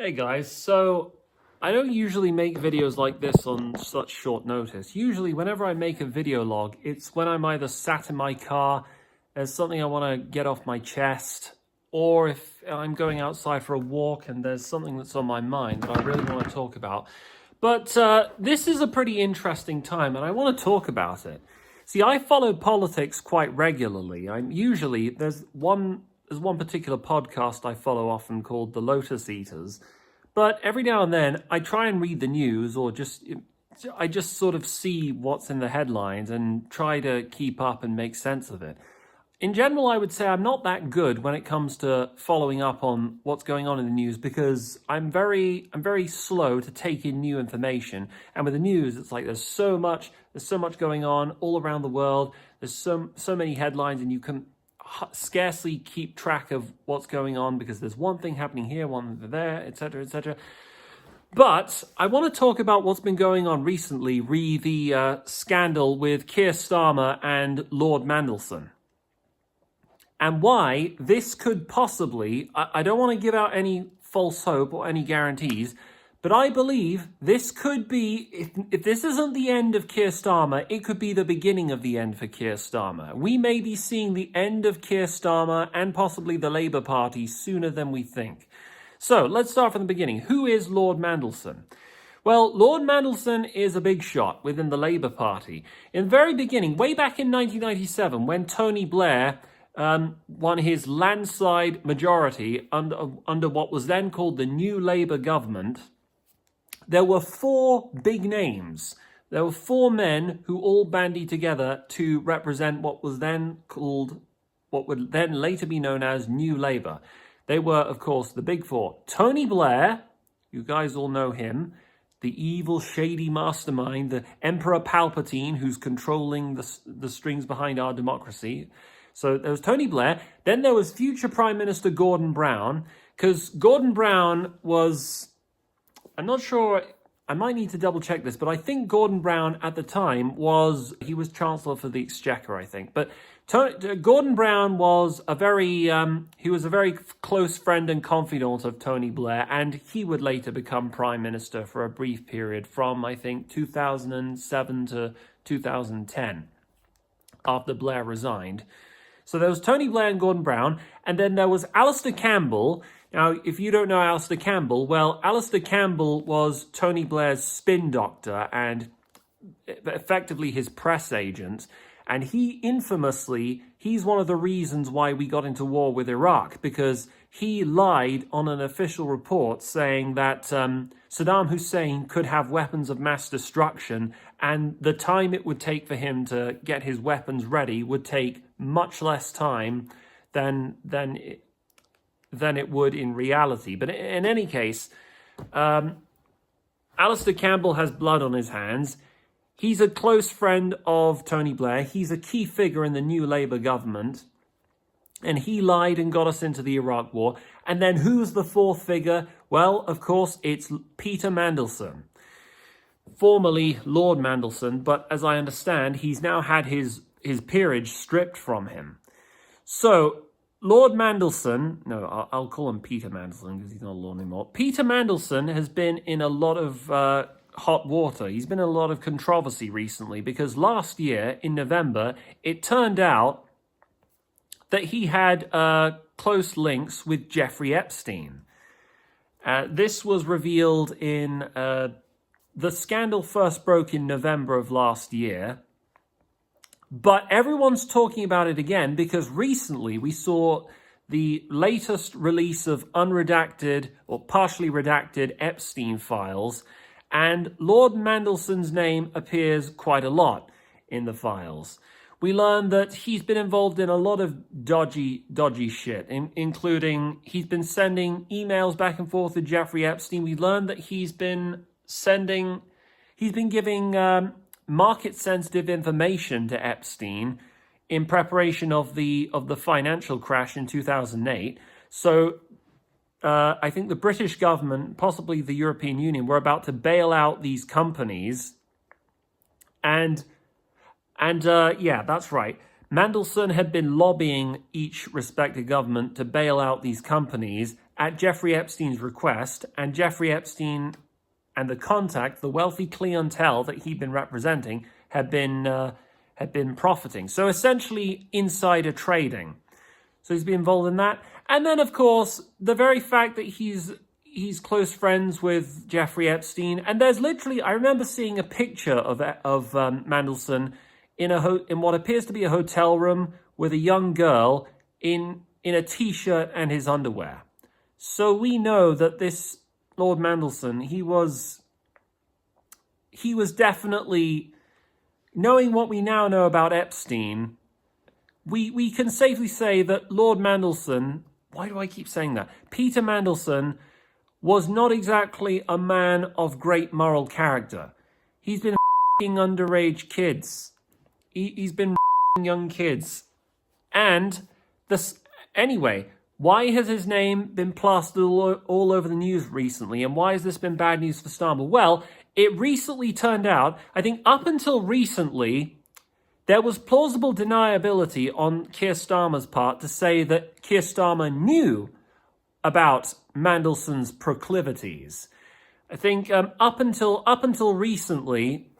Hey guys, so I don't usually make videos like this on such short notice. Usually whenever I make a video log, it's when I'm either sat in my car, there's something I want to get off my chest, or if I'm going outside for a walk and there's something that's on my mind that I really want to talk about. But this is a pretty interesting time and I want to talk about it. See, I follow politics quite regularly. There's one particular podcast I follow often called The Lotus Eaters. But every now and then I try and read the news I just sort of see what's in the headlines and try to keep up and make sense of it. In general, I would say I'm not that good when it comes to following up on what's going on in the news because I'm very slow to take in new information. And with the news, it's like there's so much going on all around the world. There's so many headlines, and you can scarcely keep track of what's going on because there's one thing happening here, one there, etc., etc. But I want to talk about what's been going on recently, the scandal with Keir Starmer and Lord Mandelson. And why this could possibly, I don't want to give out any false hope or any guarantees, but I believe this could be, if this isn't the end of Keir Starmer, it could be the beginning of the end for Keir Starmer. We may be seeing the end of Keir Starmer and possibly the Labour Party sooner than we think. So let's start from the beginning. Who is Lord Mandelson? Well, Lord Mandelson is a big shot within the Labour Party. In the very beginning, way back in 1997, when Tony Blair won his landslide majority under what was then called the New Labour government, there were four big names. There were four men who all bandied together to represent what would then later be known as New Labour. They were, of course, the big four. Tony Blair, you guys all know him, the evil, shady mastermind, the Emperor Palpatine, who's controlling the strings behind our democracy. So there was Tony Blair. Then there was future Prime Minister Gordon Brown, because Gordon Brown was, I'm not sure, I might need to double check this, but I think Gordon Brown at the time he was Chancellor for the Exchequer, I think. But Gordon Brown was he was a very close friend and confidant of Tony Blair, and he would later become Prime Minister for a brief period from, I think, 2007 to 2010, after Blair resigned. So there was Tony Blair and Gordon Brown, and then there was Alistair Campbell. Now, if you don't know Alistair Campbell, well, Alistair Campbell was Tony Blair's spin doctor and effectively his press agent. And he's one of the reasons why we got into war with Iraq, because he lied on an official report saying that Saddam Hussein could have weapons of mass destruction, and the time it would take for him to get his weapons ready would take much less time than it would in reality. But in any case, Alistair Campbell has blood on his hands. He's a close friend of Tony Blair. He's a key figure in the New Labour government. And he lied and got us into the Iraq war. And then who's the fourth figure? Well, of course, it's Peter Mandelson, formerly Lord Mandelson. But as I understand, he's now had his peerage stripped from him. So Lord Mandelson, no, I'll call him Peter Mandelson because he's not a lord anymore. Peter Mandelson has been in a lot of hot water. He's been in a lot of controversy recently because last year in November, it turned out that he had close links with Jeffrey Epstein. This was revealed in the scandal first broke in November of last year. But everyone's talking about it again because recently we saw the latest release of unredacted or partially redacted Epstein files, and Lord Mandelson's name appears quite a lot in the files. We learned that he's been involved in a lot of dodgy shit, including he's been sending emails back and forth to Jeffrey Epstein. We learned that he's been giving market-sensitive information to Epstein in preparation of the financial crash in 2008. So I think the British government, possibly the European Union, were about to bail out these companies. And yeah, that's right. Mandelson had been lobbying each respective government to bail out these companies, at Jeffrey Epstein's request, and Jeffrey Epstein and the contact, the wealthy clientele that he'd been representing, had been profiting. So essentially insider trading. So he's been involved in that. And then, of course, the very fact that he's close friends with Jeffrey Epstein. And there's literally, I remember seeing a picture of Mandelson in what appears to be a hotel room with a young girl in a t-shirt and his underwear. So we know that this Lord Mandelson, he was definitely, knowing what we now know about Epstein, we can safely say that Lord Mandelson, why do I keep saying that? Peter Mandelson was not exactly a man of great moral character. He's been f***ing underage kids. He's been f***ing young kids. And anyway, why has his name been plastered all over the news recently? And why has this been bad news for Starmer? Well, it recently turned out, I think up until recently, there was plausible deniability on Keir Starmer's part to say that Keir Starmer knew about Mandelson's proclivities. I think up until recently,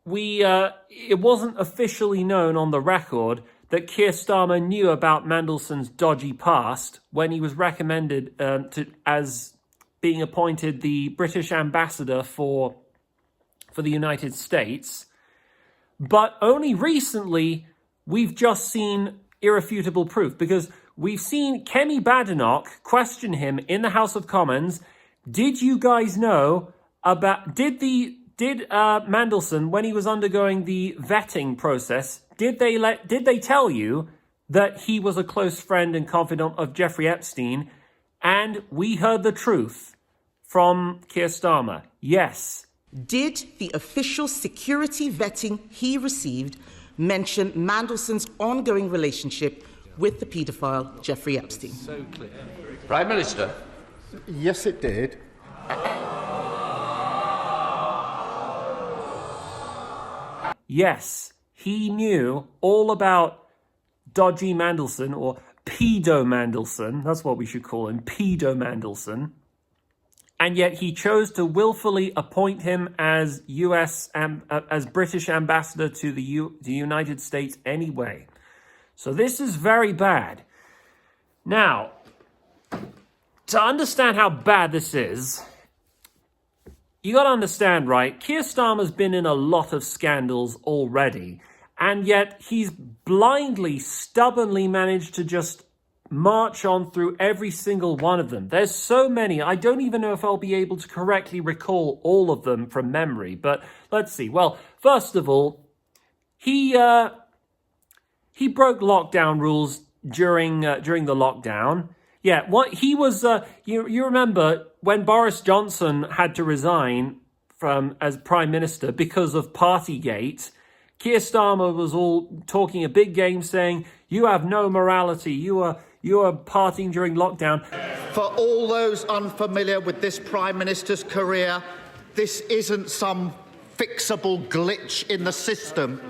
it wasn't officially known on the record that Keir Starmer knew about Mandelson's dodgy past when he was recommended as being appointed the British ambassador for the United States. But only recently, we've just seen irrefutable proof, because we've seen Kemi Badenoch question him in the House of Commons. Did you guys know about, did Mandelson, when he was undergoing the vetting process, did they tell you that he was a close friend and confidant of Jeffrey Epstein? And we heard the truth from Keir Starmer. Yes. Did the official security vetting he received mention Mandelson's ongoing relationship with the paedophile Jeffrey Epstein? So clear. Prime Minister. Yes, it did. Yes, he knew all about dodgy Mandelson, or pedo Mandelson. That's what we should call him, pedo Mandelson. And yet he chose to willfully appoint him as as British ambassador to the United States anyway. So this is very bad. Now, to understand how bad this is, you got to understand, right? Keir Starmer's been in a lot of scandals already, and yet he's blindly, stubbornly managed to just march on through every single one of them. There's so many. I don't even know if I'll be able to correctly recall all of them from memory, but let's see. Well, first of all, he broke lockdown rules during the lockdown. Yeah, what he was, you remember when Boris Johnson had to resign as Prime Minister because of Partygate, Keir Starmer was all talking a big game saying, you have no morality, you are partying during lockdown. For all those unfamiliar with this Prime Minister's career, this isn't some fixable glitch in the system.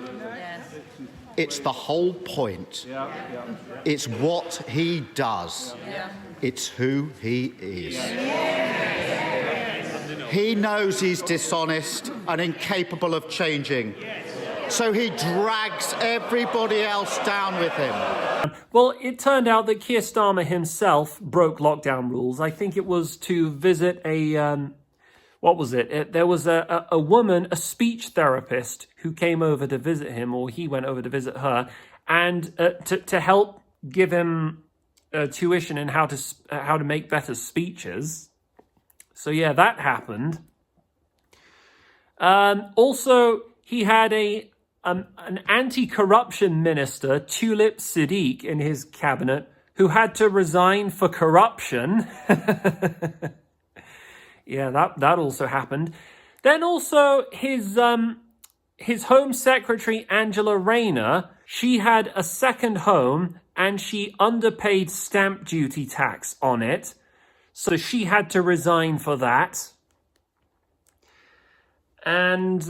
It's the whole point. It's what he does. It's who he is. He knows he's dishonest and incapable of changing. So he drags everybody else down with him. Well, it turned out that Keir Starmer himself broke lockdown rules. I think it was to visit what was it? There was a woman, a speech therapist, who came over to visit him, or he went over to visit her, and to help give him tuition in how to make better speeches. So yeah, that happened. Also, he had an anti-corruption minister, Tulip Siddiq, in his cabinet, who had to resign for corruption. Yeah, that also happened. Then also his Home Secretary, Angela Rayner, she had a second home and she underpaid stamp duty tax on it. So she had to resign for that. And,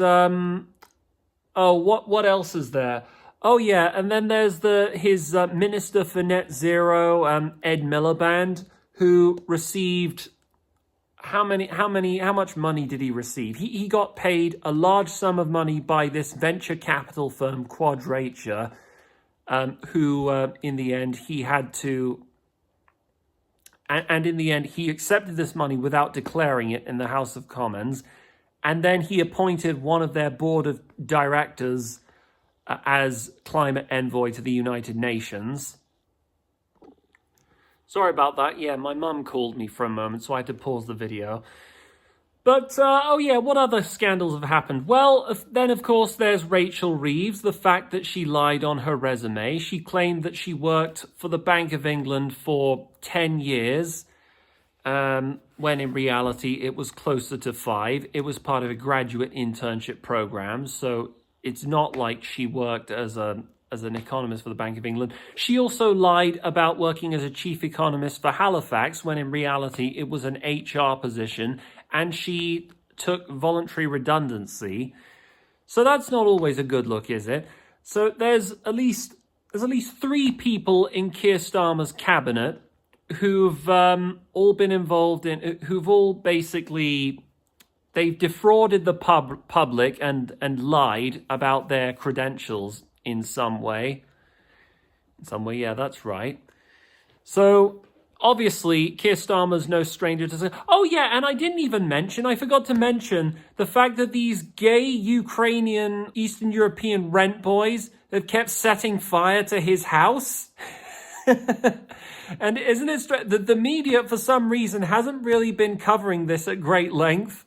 what else is there? Oh, yeah, and then there's his Minister for Net Zero, Ed Miliband, who received how much money did he receive? He got paid a large sum of money by this venture capital firm, Quadrature, who in the end he had to, and in the end he accepted this money without declaring it in the House of Commons, and then he appointed one of their board of directors as climate envoy to the United Nations. Sorry about that. Yeah, my mum called me for a moment, so I had to pause the video. But, oh yeah, what other scandals have happened? Well, then, of course, there's Rachel Reeves, the fact that she lied on her resume. She claimed that she worked for the Bank of England for 10 years, when in reality it was closer to 5. It was part of a graduate internship program, so it's not like she worked as an economist for the Bank of England. She also lied about working as a chief economist for Halifax, when in reality it was an HR position, and she took voluntary redundancy. So that's not always a good look, is it? So there's at least 3 people in Keir Starmer's cabinet who've all been involved in, who've all basically, they've defrauded the public and lied about their credentials in some way. Yeah, that's right. So obviously, Keir Starmer's no stranger to say, oh yeah, and I forgot to mention the fact that these gay Ukrainian Eastern European rent boys have kept setting fire to his house. And isn't it strange that the media, for some reason, hasn't really been covering this at great length?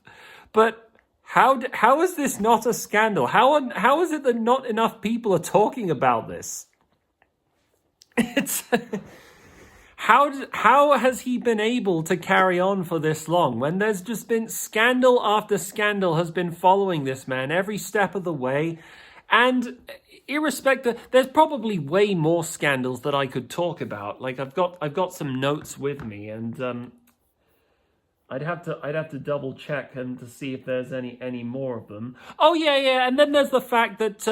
But how is this not a scandal? How is it that not enough people are talking about this? It's how has he been able to carry on for this long when there's just been scandal after scandal has been following this man every step of the way? And irrespective, there's probably way more scandals that I could talk about. Like I've got some notes with me, and I'd have to double check and to see if there's any more of them. Oh yeah, and then there's the fact that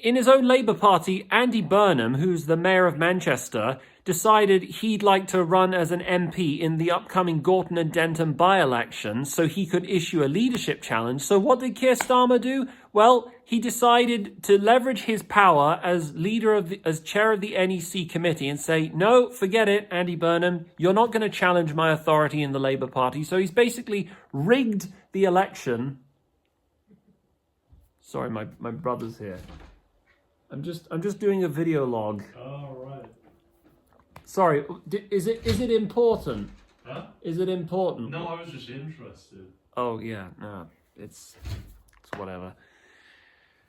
in his own Labour Party, Andy Burnham, who's the mayor of Manchester, decided he'd like to run as an MP in the upcoming Gorton and Denton by-election so he could issue a leadership challenge. So what did Keir Starmer do? Well, he decided to leverage his power as chair of the NEC committee and say, no, forget it, Andy Burnham, you're not going to challenge my authority in the Labour Party. So he's basically rigged the election. Sorry, my brother's here. I'm just doing a video log. Oh, right. Sorry, is it important? Huh? Is it important? No, I was just interested. Oh yeah, no, it's whatever.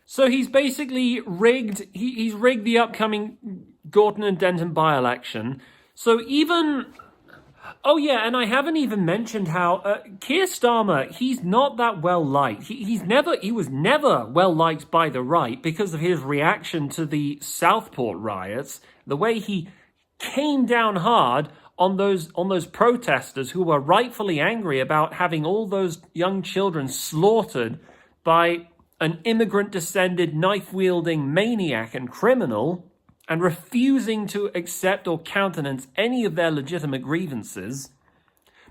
So he's basically rigged. He's rigged the upcoming Gorton and Denton by-election. So even, oh yeah, and I haven't even mentioned how Keir Starmer, he's not that well liked. He was never well liked by the right because of his reaction to the Southport riots. The way he came down hard on those protesters who were rightfully angry about having all those young children slaughtered by an immigrant-descended, knife-wielding maniac and criminal, and refusing to accept or countenance any of their legitimate grievances.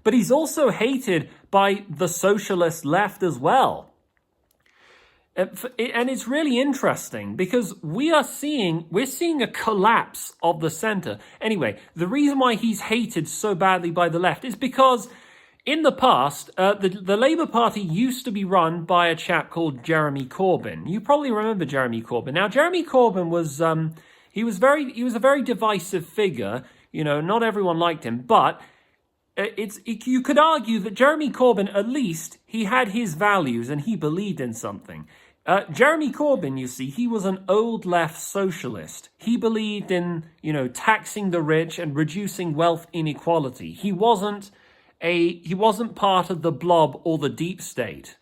But he's also hated by the socialist left as well. And it's really interesting because we're seeing a collapse of the center. Anyway, the reason why he's hated so badly by the left is because in the past, the Labour Party used to be run by a chap called Jeremy Corbyn. You probably remember Jeremy Corbyn. Now, Jeremy Corbyn was he was a very divisive figure. You know, not everyone liked him, but you could argue that Jeremy Corbyn, at least, he had his values and he believed in something. Jeremy Corbyn, you see, he was an old left socialist. He believed in, taxing the rich and reducing wealth inequality. He wasn't part of the blob or the deep state.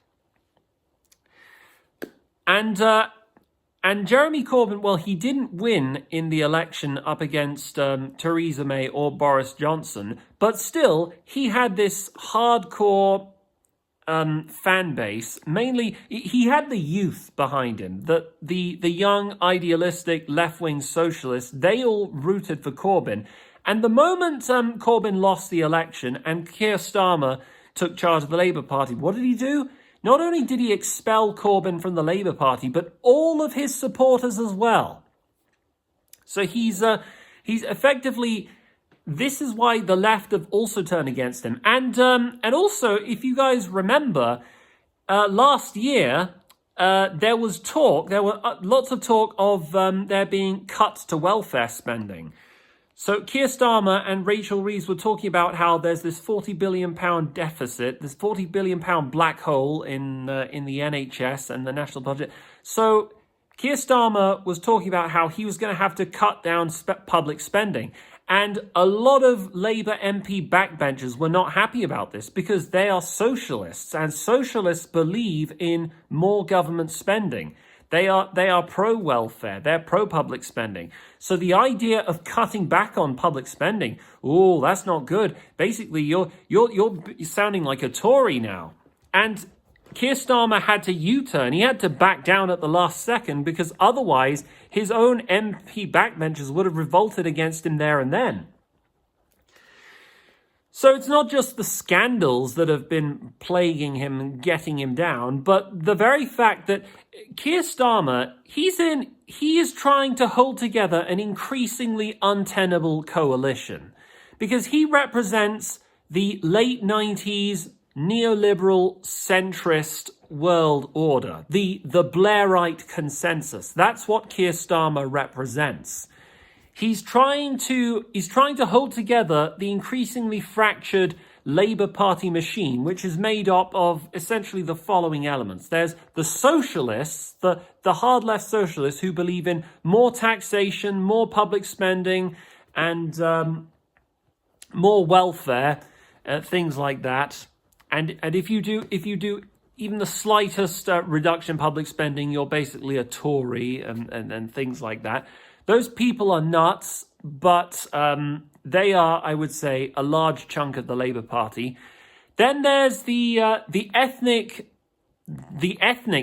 And Jeremy Corbyn, well, he didn't win in the election up against Theresa May or Boris Johnson, but still, he had this hardcore fan base. Mainly, he had the youth behind him. The young, idealistic, left-wing socialists, they all rooted for Corbyn. And the moment Corbyn lost the election and Keir Starmer took charge of the Labour Party, what did he do? Not only did he expel Corbyn from the Labour Party, but all of his supporters as well. So he's effectively, this is why the left have also turned against him. And also, if you guys remember, last year, there were lots of talk of there being cuts to welfare spending. So Keir Starmer and Rachel Reeves were talking about how there's this £40 billion deficit, this £40 billion black hole in the NHS and the national budget. So Keir Starmer was talking about how he was going to have to cut down public spending. And a lot of Labour MP backbenchers were not happy about this because they are socialists, and socialists believe in more government spending. They are pro-welfare. They're pro-public spending. So the idea of cutting back on public spending, oh, that's not good. Basically, you're sounding like a Tory now. And Keir Starmer had to U-turn. He had to back down at the last second because otherwise his own MP backbenchers would have revolted against him there and then. So it's not just the scandals that have been plaguing him and getting him down, but the very fact that Keir Starmer, he is trying to hold together an increasingly untenable coalition because he represents the late 90s neoliberal centrist world order, the Blairite consensus. That's what Keir Starmer represents. He's trying to hold together the increasingly fractured Labour Party machine, which is made up of essentially the following elements. There's the socialists, the hard left socialists who believe in more taxation, more public spending, and more welfare, things like that. And if you do even the slightest reduction in public spending, you're basically a Tory and things like that. Those people are nuts, but they are, I would say, a large chunk of the Labour Party. Then there's the ethnic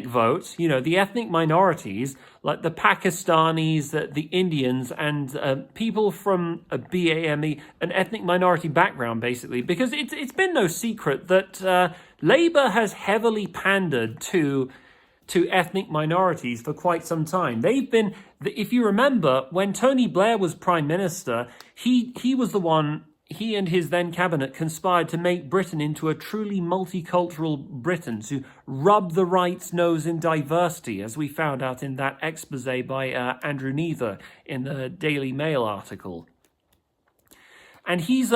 vote, the ethnic minorities, like the Pakistanis, the Indians, and people from a BAME, an ethnic minority background, basically, because it's been no secret that Labour has heavily pandered to ethnic minorities for quite some time. They've been, if you remember, when Tony Blair was Prime Minister, he was the one, he and his then cabinet conspired to make Britain into a truly multicultural Britain, to rub the right's nose in diversity, as we found out in that expose by Andrew Neither in the Daily Mail article. And it's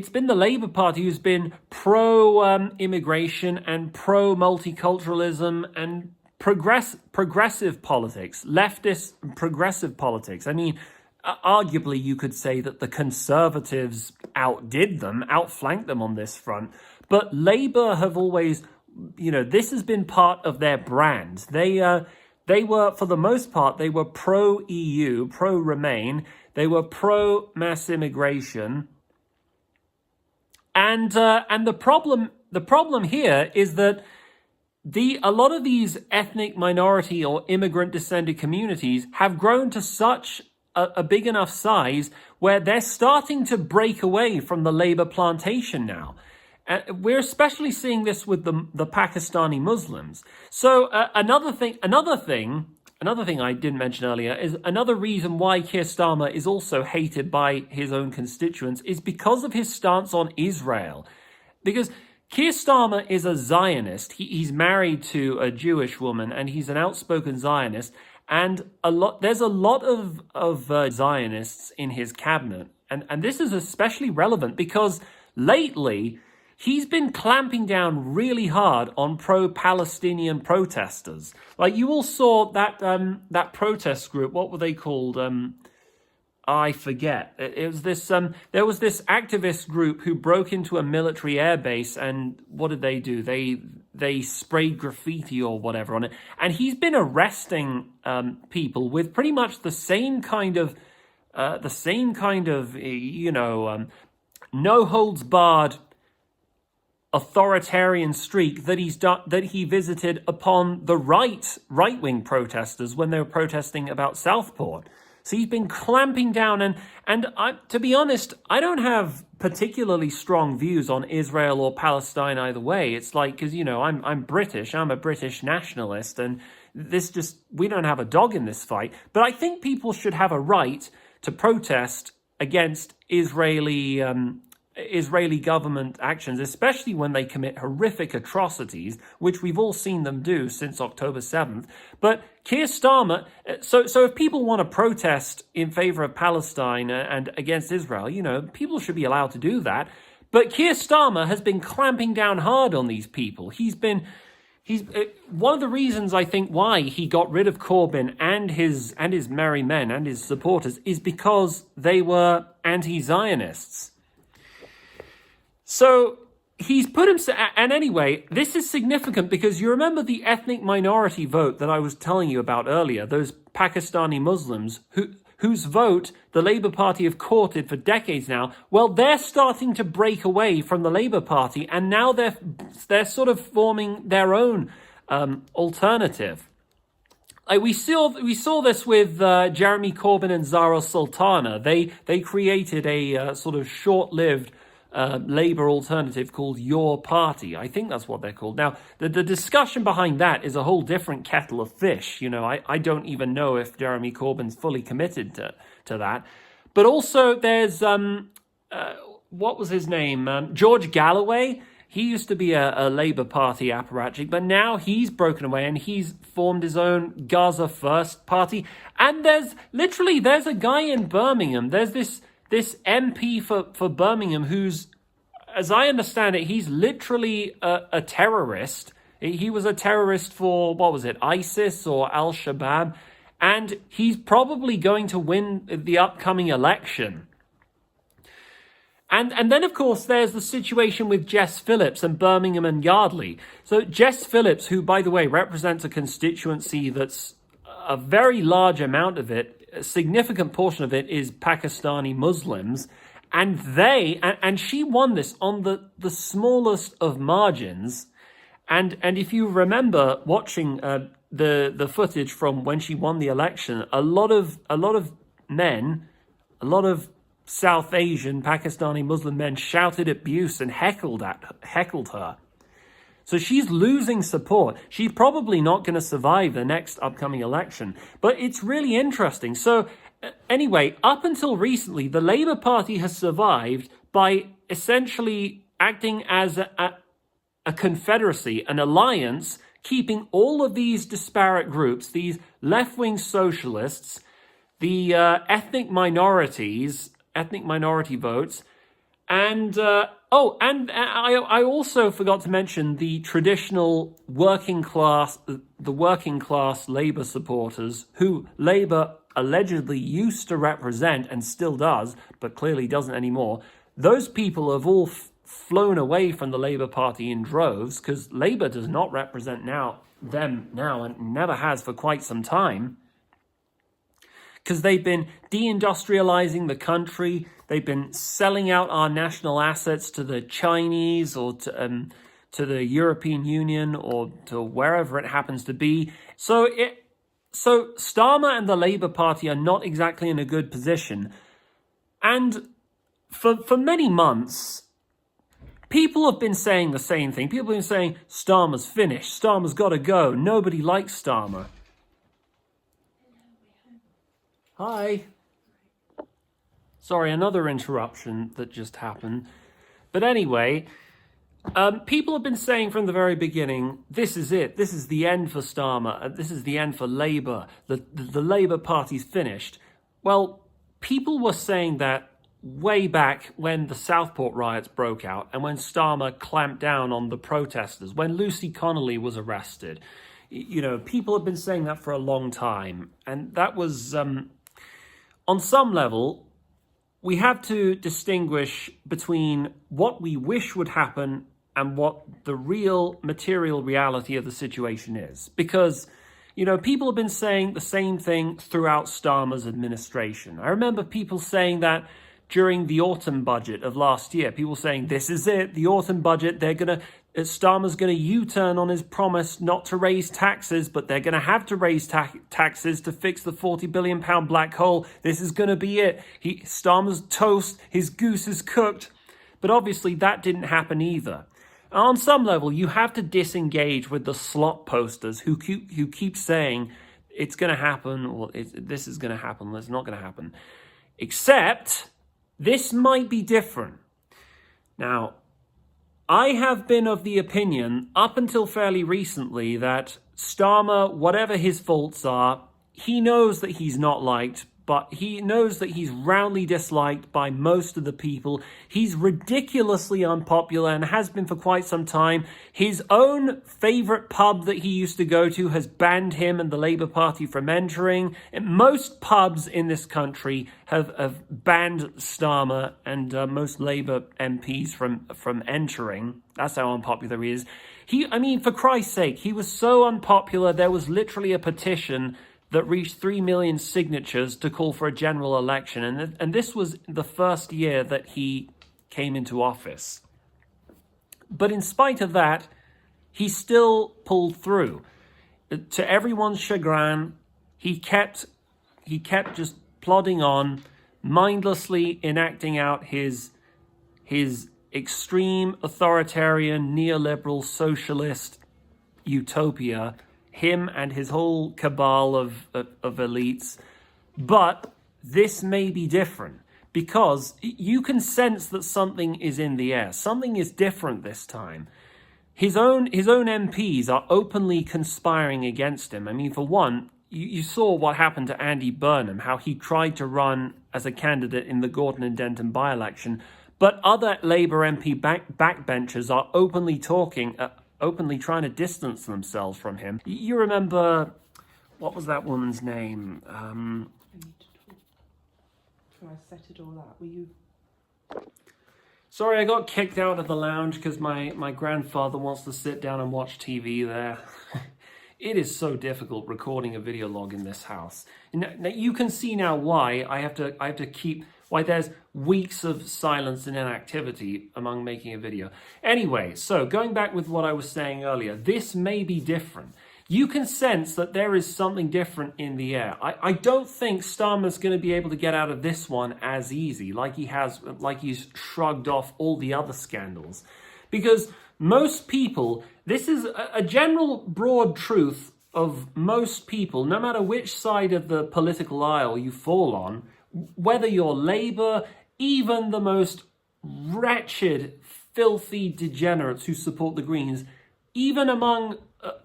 been the Labour Party who's been pro-immigration and pro-multiculturalism and progressive politics, leftist progressive politics. I mean, arguably you could say that the Conservatives outflanked them on this front. But Labour have always, this has been part of their brand. They were, for the most part, they were pro-EU, pro-Remain. They were pro-mass immigration. And the problem here is that a lot of these ethnic minority or immigrant descended communities have grown to such a big enough size where they're starting to break away from the Labour plantation now. We're especially seeing this with the Pakistani Muslims. So another thing I didn't mention earlier is another reason why Keir Starmer is also hated by his own constituents is because of his stance on Israel. Because Keir Starmer is a Zionist. He's married to a Jewish woman and he's an outspoken Zionist. And there's a lot of Zionists in his cabinet. And this is especially relevant because lately he's been clamping down really hard on pro-Palestinian protesters. Like you all saw that protest group. What were they called? I forget. It was this. There was this activist group who broke into a military airbase, and what did they do? They sprayed graffiti or whatever on it, and he's been arresting people with pretty much the same kind of no holds barred authoritarian streak that he visited upon the right-wing protesters when they were protesting about Southport. So he's been clamping down, and to be honest, I don't have particularly strong views on Israel or Palestine either way. It's like, because, you know, I'm British, I'm a British nationalist, and we don't have a dog in this fight. But I think people should have a right to protest against Israeli government actions, especially when they commit horrific atrocities, which we've all seen them do since October 7th. But Keir Starmer, so if people want to protest in favor of Palestine and against Israel, you know, people should be allowed to do that. But Keir Starmer has been clamping down hard on these people. He's one of the reasons, I think, why he got rid of Corbyn and his merry men and his supporters is because they were anti-Zionists. So he's put himself, and anyway, this is significant because you remember the ethnic minority vote that I was telling you about earlier, those Pakistani Muslims whose vote the Labour Party have courted for decades now. Well, they're starting to break away from the Labour Party, and now they're sort of forming their own alternative. We saw this with Jeremy Corbyn and Zara Sultana. They created a sort of short-lived Labour alternative called Your Party. I think that's what they're called. Now, the discussion behind that is a whole different kettle of fish. You know, I don't even know if Jeremy Corbyn's fully committed to that. But also there's, what was his name? George Galloway. He used to be a Labour Party apparatchik, but now he's broken away and he's formed his own Gaza First party. And there's a guy in Birmingham. There's this MP for Birmingham who's, as I understand it, he's literally a terrorist. He was a terrorist for, what was it, ISIS or Al-Shabaab, and he's probably going to win the upcoming election. And then, of course, there's the situation with Jess Phillips and Birmingham and Yardley. So Jess Phillips, who, by the way, represents a constituency that's a very large amount of it, a significant portion of it is Pakistani Muslims, and she won this on the smallest of margins. And if you remember watching the footage from when she won the election, a lot of men, a lot of South Asian Pakistani Muslim men shouted abuse and heckled her. So she's losing support. She's probably not going to survive the next upcoming election. But it's really interesting. So anyway, up until recently, the Labour Party has survived by essentially acting as a confederacy, an alliance, keeping all of these disparate groups, these left-wing socialists, the ethnic minority votes, and I also forgot to mention the traditional working class Labour supporters who Labour allegedly used to represent and still does, but clearly doesn't anymore. Those people have all flown away from the Labour Party in droves because Labour does not represent them now and never has for quite some time. Because they've been deindustrializing the country, they've been selling out our national assets to the Chinese or to the European Union or to wherever it happens to be. So Starmer and the Labour Party are not exactly in a good position. And for many months, people have been saying the same thing. People have been saying, Starmer's finished, Starmer's got to go, nobody likes Starmer. Hi. Sorry, another interruption that just happened. But anyway, people have been saying from the very beginning, this is it. This is the end for Starmer. This is the end for Labour. The Labour Party's finished. Well, people were saying that way back when the Southport riots broke out and when Starmer clamped down on the protesters, when Lucy Connolly was arrested. You know, people have been saying that for a long time. And that was... on some level, we have to distinguish between what we wish would happen and what the real material reality of the situation is. Because, you know, people have been saying the same thing throughout Starmer's administration. I remember people saying that during the autumn budget of last year. People saying, this is it, the autumn budget, Starmer's going to U-turn on his promise not to raise taxes, but they're going to have to raise taxes to fix the £40 billion black hole. This is going to be it. Starmer's toast, his goose is cooked. But obviously that didn't happen either. On some level, you have to disengage with the slop posters who keep saying it's going to happen, or this is going to happen, it's not going to happen. Except, this might be different. Now, I have been of the opinion, up until fairly recently, that Starmer, whatever his faults are, he knows that he's not liked, but he knows that he's roundly disliked by most of the people. He's ridiculously unpopular and has been for quite some time. His own favourite pub that he used to go to has banned him and the Labour Party from entering. And most pubs in this country have banned Starmer and most Labour MPs from entering. That's how unpopular he is. For Christ's sake, he was so unpopular, there was literally a petition that reached 3 million signatures to call for a general election. And this was the first year that he came into office. But in spite of that, he still pulled through. To everyone's chagrin, he kept just plodding on, mindlessly enacting out his extreme authoritarian, neoliberal, socialist utopia, him and his whole cabal of elites. But this may be different because you can sense that something is in the air. Something is different this time. His own MPs are openly conspiring against him. For one, you saw what happened to Andy Burnham, how he tried to run as a candidate in the Gordon and Denton by-election, but other Labour MP backbenchers are openly trying to distance themselves from him. You remember, what was that woman's name? I need to talk. Before I set it all up, were you... Sorry, I got kicked out of the lounge because my grandfather wants to sit down and watch TV there. It is so difficult recording a video log in this house. Now you can see now why I have to keep... why there's weeks of silence and inactivity among making a video. Anyway, so going back with what I was saying earlier, this may be different. You can sense that there is something different in the air. I don't think Starmer's going to be able to get out of this one as easy, like he's shrugged off all the other scandals. Because most people, this is a general broad truth of most people, no matter which side of the political aisle you fall on, whether you're Labour, even the most wretched, filthy degenerates who support the Greens, even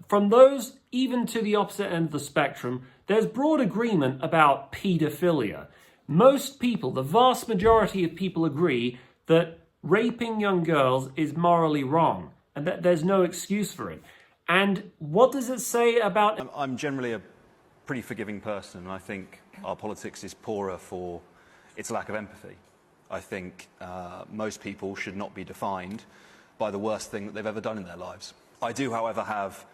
from those even to the opposite end of the spectrum, there's broad agreement about paedophilia. Most people, the vast majority of people, agree that raping young girls is morally wrong and that there's no excuse for it. And what does it say about... I'm generally a pretty forgiving person, and I think our politics is poorer for its lack of empathy. I think most people should not be defined by the worst thing that they've ever done in their lives. I do, however, have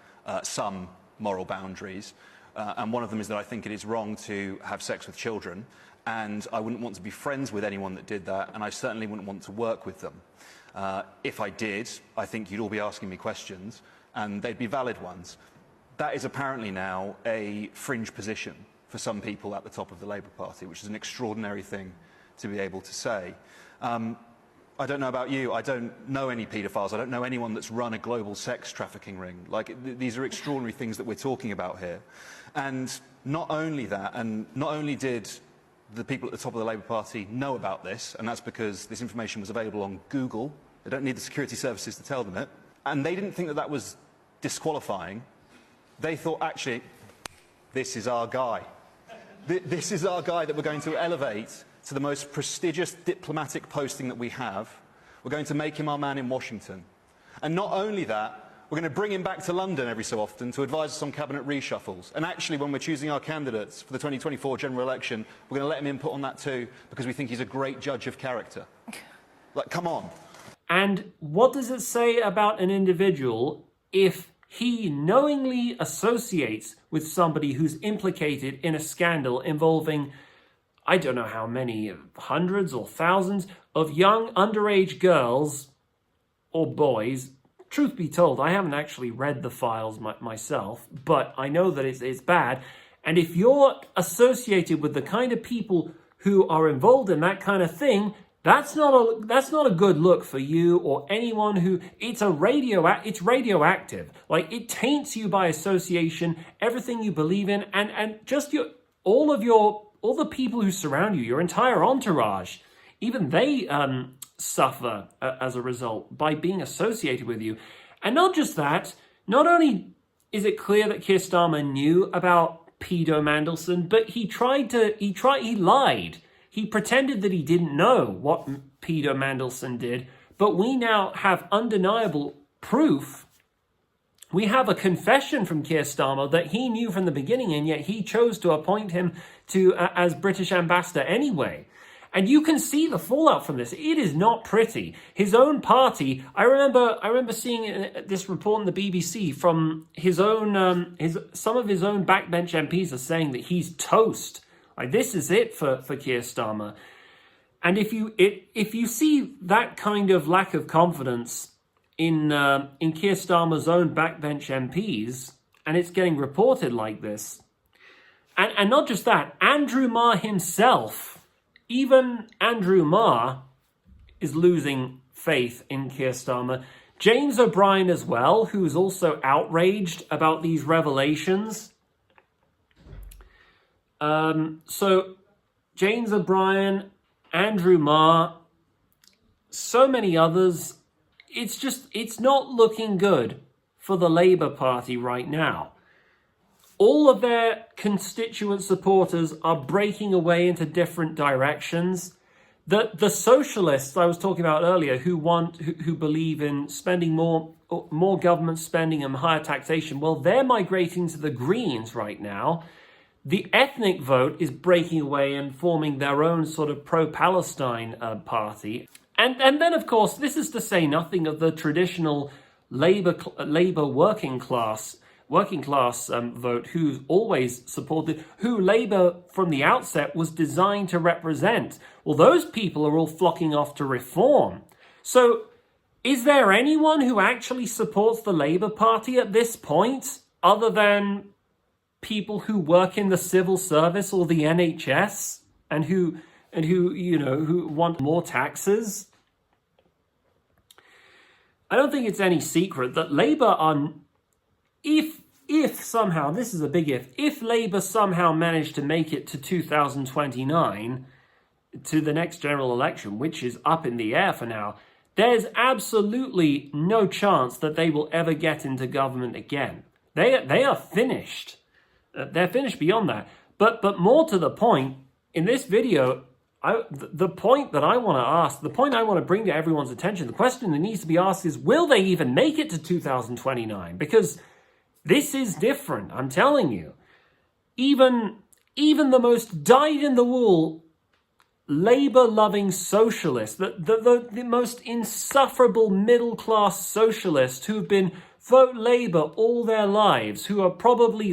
some moral boundaries, and one of them is that I think it is wrong to have sex with children, and I wouldn't want to be friends with anyone that did that, and I certainly wouldn't want to work with them. If I did, I think you'd all be asking me questions, and they'd be valid ones. That is apparently now a fringe position for some people at the top of the Labour Party, which is an extraordinary thing to be able to say. I don't know about you, I don't know any paedophiles, I don't know anyone that's run a global sex trafficking ring. These are extraordinary things that we're talking about here. And not only that, and not only did the people at the top of the Labour Party know about this, and that's because this information was available on Google, they don't need the security services to tell them it, and they didn't think that that was disqualifying. They thought, actually, this is our guy. This is our guy that we're going to elevate to the most prestigious diplomatic posting that we have. We're going to make him our man in Washington. And not only that, we're going to bring him back to London every so often to advise us on cabinet reshuffles. And actually, when we're choosing our candidates for the 2024 general election, we're going to let him input on that too, because we think he's a great judge of character. Come on. And what does it say about an individual if he knowingly associates with somebody who's implicated in a scandal involving I don't know how many, hundreds or thousands of young underage girls or boys. Truth be told, I haven't actually read the files myself, but I know that it's bad. And if you're associated with the kind of people who are involved in that kind of thing, that's not a good look for you or anyone who. It's radioactive. Like, it taints you by association, everything you believe in, and just all the people who surround you, your entire entourage, even they suffer as a result by being associated with you. And not just that, not only is it clear that Keir Starmer knew about pedo Mandelson, but he lied. He pretended that he didn't know what pedo Mandelson did, but we now have undeniable proof. We have a confession from Keir Starmer that he knew from the beginning, and yet he chose to appoint him to as British ambassador anyway. And you can see the fallout from this. It is not pretty. His own party. I remember seeing this report on the BBC from his own. Some of his own backbench MPs are saying that he's toast. Like, this is it for Keir Starmer. And if you see that kind of lack of confidence in Keir Starmer's own backbench MPs, and it's getting reported like this, and not just that, Andrew Marr himself. Even Andrew Marr is losing faith in Keir Starmer. James O'Brien as well, who's also outraged about these revelations. So James O'Brien, Andrew Marr, so many others. It's not looking good for the Labour Party right now. All of their constituent supporters are breaking away into different directions. The socialists I was talking about earlier, who believe in spending more government spending and higher taxation, well, they're migrating to the Greens right now. The ethnic vote is breaking away and forming their own sort of pro-Palestine party. And then, of course, this is to say nothing of the traditional Labour working class vote, who's always supported, who Labour from the outset was designed to represent. Well, those people are all flocking off to reform. So is there anyone who actually supports the Labour Party at this point, other than people who work in the civil service or the NHS and who want more taxes? I don't think it's any secret that Labour are, if somehow, this is a big if Labour somehow managed to make it to 2029, to the next general election, which is up in the air for now, there's absolutely no chance that they will ever get into government again. They are finished. They're finished beyond that. But more to the point, in this video, the point that I want to ask, the point I want to bring to everyone's attention, the question that needs to be asked is, will they even make it to 2029? Because this is different, I'm telling you. Even the most dyed-in-the-wool, Labour-loving socialists, the most insufferable middle-class socialists who've been vote Labour all their lives, who are probably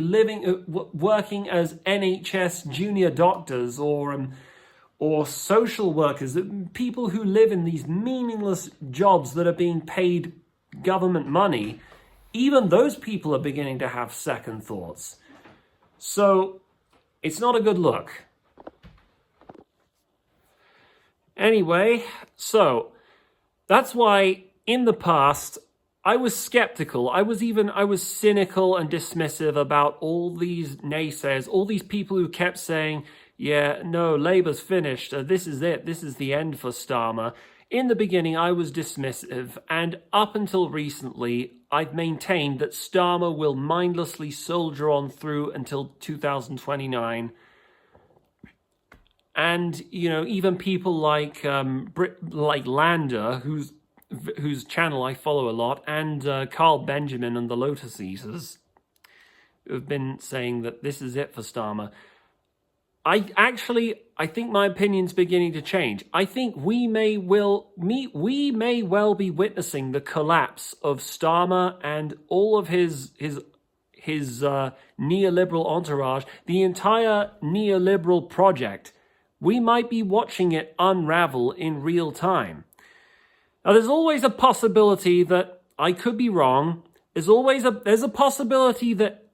working as NHS junior doctors or social workers, people who live in these meaningless jobs that are being paid government money, even those people are beginning to have second thoughts. So it's not a good look. Anyway, so that's why in the past I was skeptical. I was cynical and dismissive about all these naysayers, all these people who kept saying, yeah, no, Labour's finished. This is it. This is the end for Starmer. In the beginning, I was dismissive, and up until recently, I've maintained that Starmer will mindlessly soldier on through until 2029. And, even people like Lander, whose channel I follow a lot, and Carl Benjamin and the Lotus Eaters, who have been saying that this is it for Starmer. I think my opinion's beginning to change. I think we may well be witnessing the collapse of Starmer and all of his neoliberal entourage. The entire neoliberal project we might be watching it unravel in real time. Now, there's always a possibility that I could be wrong. There's a possibility that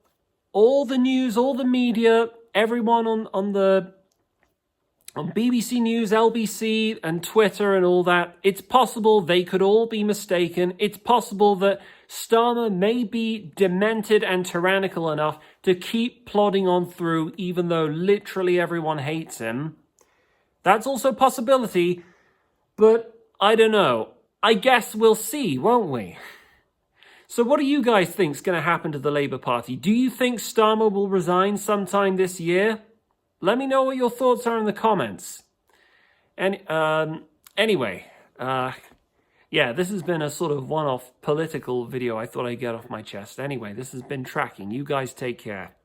all the news, all the media, everyone on BBC News, LBC, and Twitter and all that, it's possible they could all be mistaken. It's possible that Starmer may be demented and tyrannical enough to keep plodding on through even though literally everyone hates him. That's also a possibility, but I don't know. I guess we'll see, won't we? So what do you guys think is going to happen to the Labour Party? Do you think Starmer will resign sometime this year? Let me know what your thoughts are in the comments. And anyway, yeah, this has been a sort of one-off political video I thought I'd get off my chest. Anyway, this has been Tracking. You guys take care.